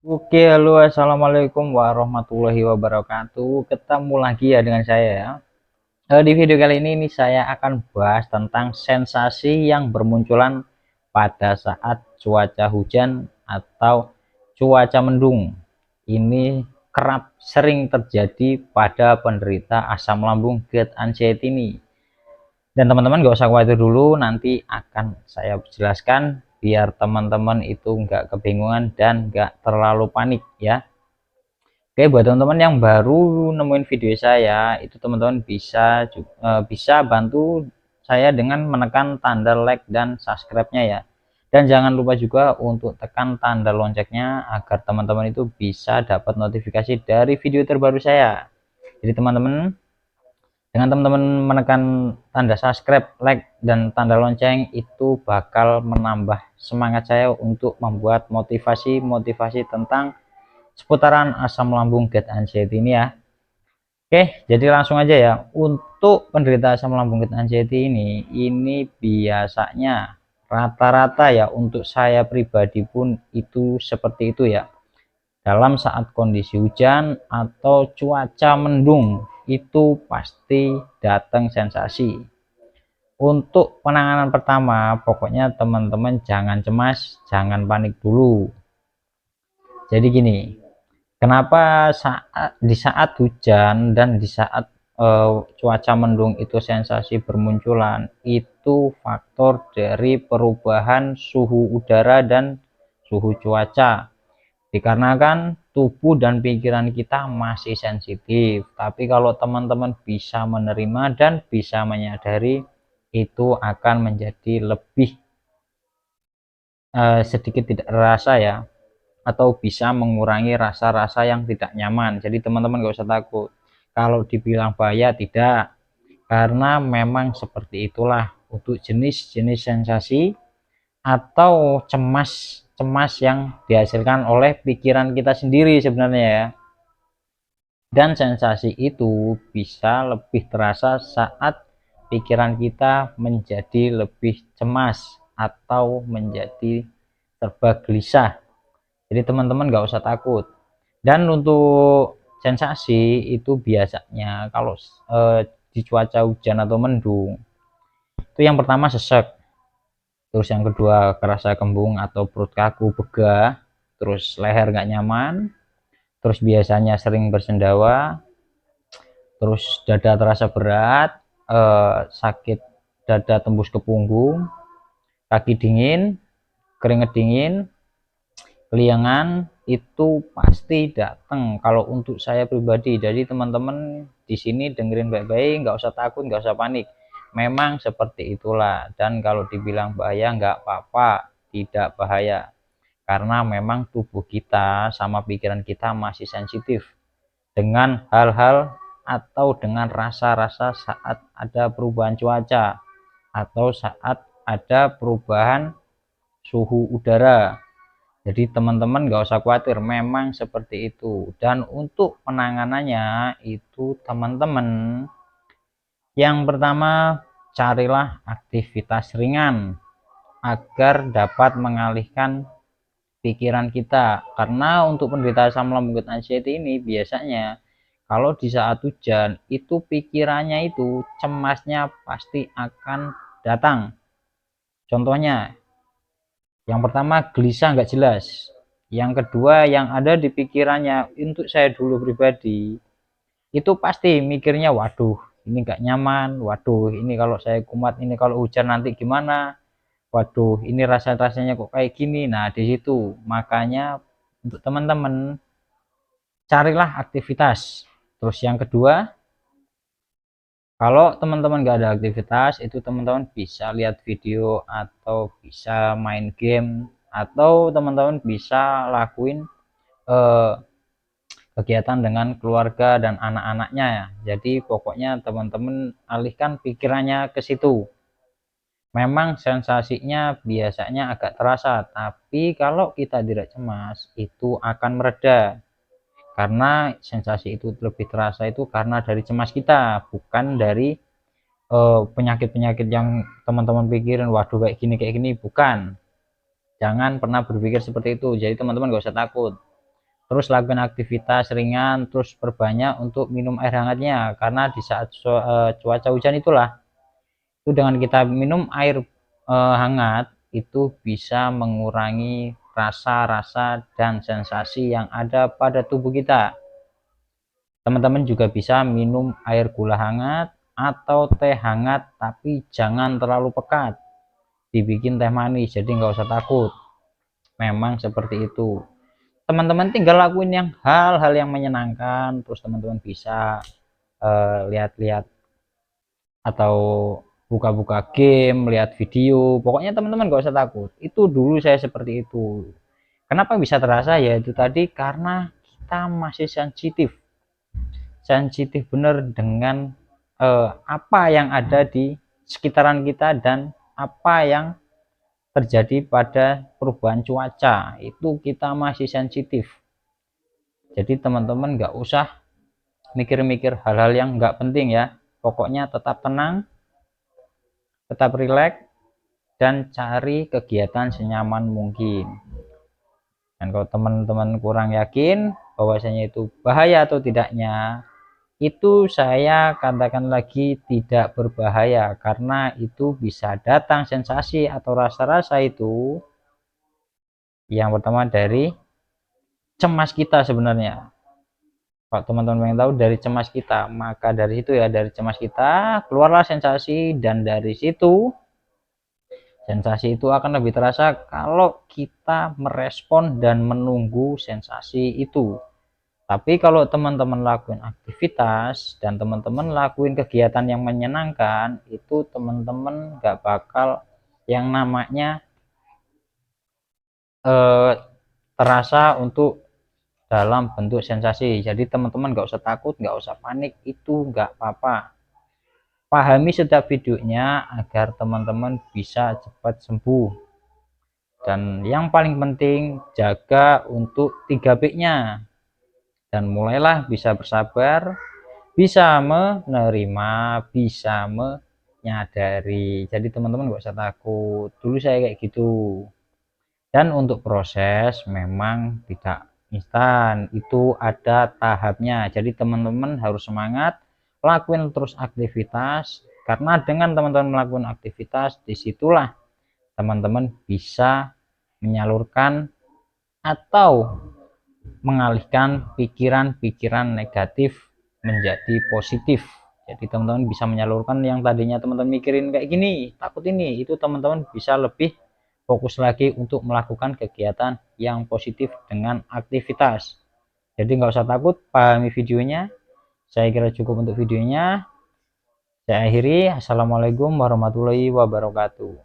Oke, halo, assalamualaikum warahmatullahi wabarakatuh. Ketemu lagi ya dengan saya ya. Di video kali ini saya akan bahas tentang sensasi yang bermunculan pada saat cuaca hujan atau cuaca mendung. Ini kerap sering terjadi pada penderita asam lambung GERD anxiety ini. Dan teman-teman gak usah khawatir dulu, nanti akan saya jelaskan biar teman-teman itu nggak kebingungan dan nggak terlalu panik ya. Oke, buat teman-teman yang baru nemuin video saya, itu teman-teman bisa bantu saya dengan menekan tanda like dan subscribe-nya ya. Dan jangan lupa juga untuk tekan tanda loncengnya agar teman-teman itu bisa dapat notifikasi dari video terbaru saya. Jadi teman-teman, dengan teman-teman menekan tanda subscribe, like, dan tanda lonceng itu bakal menambah semangat saya untuk membuat motivasi tentang seputaran asam lambung GERD anxiety ini ya. Oke, jadi langsung aja ya. Untuk penderita asam lambung GERD anxiety ini biasanya rata-rata ya, untuk saya pribadi pun itu seperti itu ya. Dalam saat kondisi hujan atau cuaca mendung itu pasti datang sensasi. Untuk penanganan pertama, pokoknya teman-teman jangan cemas, jangan panik dulu. Jadi gini, kenapa di saat hujan dan di saat cuaca mendung itu sensasi bermunculan, itu faktor dari perubahan suhu udara dan suhu cuaca. Dikarenakan tubuh dan pikiran kita masih sensitif, tapi kalau teman-teman bisa menerima dan bisa menyadari, itu akan menjadi lebih sedikit tidak terasa ya, atau bisa mengurangi rasa-rasa yang tidak nyaman. Jadi teman-teman gak usah takut kalau dibilang bahaya, tidak, karena memang seperti itulah untuk jenis-jenis sensasi atau cemas yang dihasilkan oleh pikiran kita sendiri sebenarnya ya. Dan sensasi itu bisa lebih terasa saat pikiran kita menjadi lebih cemas atau menjadi serba gelisah. Jadi teman-teman nggak usah takut. Dan untuk sensasi itu biasanya kalau di cuaca hujan atau mendung, itu yang pertama sesek, terus yang kedua kerasa kembung atau perut kaku begah, terus leher nggak nyaman, terus biasanya sering bersendawa, terus dada terasa berat, sakit dada tembus ke punggung, kaki dingin, keringet dingin, keliangan, itu pasti datang kalau untuk saya pribadi. Jadi teman-teman di sini dengerin baik-baik, nggak usah takut, nggak usah panik, memang seperti itulah. Dan kalau dibilang bahaya, nggak apa-apa, tidak bahaya, karena memang tubuh kita sama pikiran kita masih sensitif dengan hal-hal atau dengan rasa-rasa saat ada perubahan cuaca atau saat ada perubahan suhu udara. Jadi teman-teman nggak usah khawatir, memang seperti itu. Dan untuk penanganannya itu teman-teman, yang pertama carilah aktivitas ringan agar dapat mengalihkan pikiran kita. Karena untuk penderita asam lambung anxiety ini biasanya kalau di saat hujan itu pikirannya itu cemasnya pasti akan datang. Contohnya, yang pertama gelisah nggak jelas, yang kedua yang ada di pikirannya, untuk saya dulu pribadi itu pasti mikirnya, waduh ini nggak nyaman, waduh ini kalau saya kumat, ini kalau hujan nanti gimana, waduh ini rasanya kok kayak gini. Nah di situ makanya untuk teman-teman carilah aktivitas. Terus yang kedua, kalau teman-teman nggak ada aktivitas, itu teman-teman bisa lihat video atau bisa main game, atau teman-teman bisa lakuin eh, kegiatan dengan keluarga dan anak-anaknya ya. Jadi pokoknya teman-teman alihkan pikirannya ke situ. Memang sensasinya biasanya agak terasa, tapi kalau kita tidak cemas itu akan mereda. Karena sensasi itu lebih terasa itu karena dari cemas kita, bukan dari penyakit-penyakit yang teman-teman pikirin, waduh kayak gini, bukan. Jangan pernah berpikir seperti itu. Jadi teman-teman gak usah takut. terus lakukan aktivitas ringan, terus perbanyak untuk minum air hangatnya, karena di saat cuaca hujan itulah, itu dengan kita minum air hangat itu bisa mengurangi rasa-rasa dan sensasi yang ada pada tubuh kita. Teman-teman juga bisa minum air gula hangat atau teh hangat, tapi jangan terlalu pekat, dibikin teh manis, jadi nggak usah takut. Memang seperti itu, teman-teman tinggal lakuin yang hal-hal yang menyenangkan, terus teman-teman bisa lihat-lihat atau buka-buka game, lihat video, pokoknya teman-teman gak usah takut. Itu dulu saya seperti itu. Kenapa bisa terasa? Ya itu tadi, karena kita masih sensitif, sensitif bener dengan apa yang ada di sekitaran kita dan apa yang terjadi pada perubahan cuaca, itu kita masih sensitif. Jadi teman-teman nggak usah mikir-mikir hal-hal yang nggak penting ya, pokoknya tetap tenang, tetap rileks, dan cari kegiatan senyaman mungkin. Dan kalau teman-teman kurang yakin bahwasanya itu bahaya atau tidaknya, itu saya katakan lagi tidak berbahaya, karena itu bisa datang sensasi atau rasa-rasa itu yang pertama dari cemas kita sebenarnya. Kalau teman-teman pengen tahu dari cemas kita, maka dari situ ya, dari cemas kita keluarlah sensasi, dan dari situ sensasi itu akan lebih terasa kalau kita merespon dan menunggu sensasi itu. Tapi kalau teman-teman lakuin aktivitas dan teman-teman lakuin kegiatan yang menyenangkan, itu teman-teman gak bakal yang namanya terasa untuk dalam bentuk sensasi. Jadi teman-teman gak usah takut, gak usah panik, itu gak apa-apa. Pahami setiap videonya agar teman-teman bisa cepat sembuh. Dan yang paling penting, jaga untuk 3B-nya. Dan mulailah bisa bersabar, bisa menerima, bisa menyadari. Jadi teman-teman gak usah takut. Dulu saya kayak gitu. Dan untuk proses memang tidak instan, itu ada tahapnya. Jadi teman-teman harus semangat, lakuin terus aktivitas, karena dengan teman-teman melakukan aktivitas, disitulah teman-teman bisa menyalurkan atau mengalihkan pikiran-pikiran negatif menjadi positif. Jadi teman-teman bisa menyalurkan yang tadinya teman-teman mikirin kayak gini, takut ini, itu teman-teman bisa lebih fokus lagi untuk melakukan kegiatan yang positif dengan aktivitas. Jadi nggak usah takut, pahami videonya. Saya kira cukup untuk videonya. Saya akhiri. Assalamualaikum warahmatullahi wabarakatuh.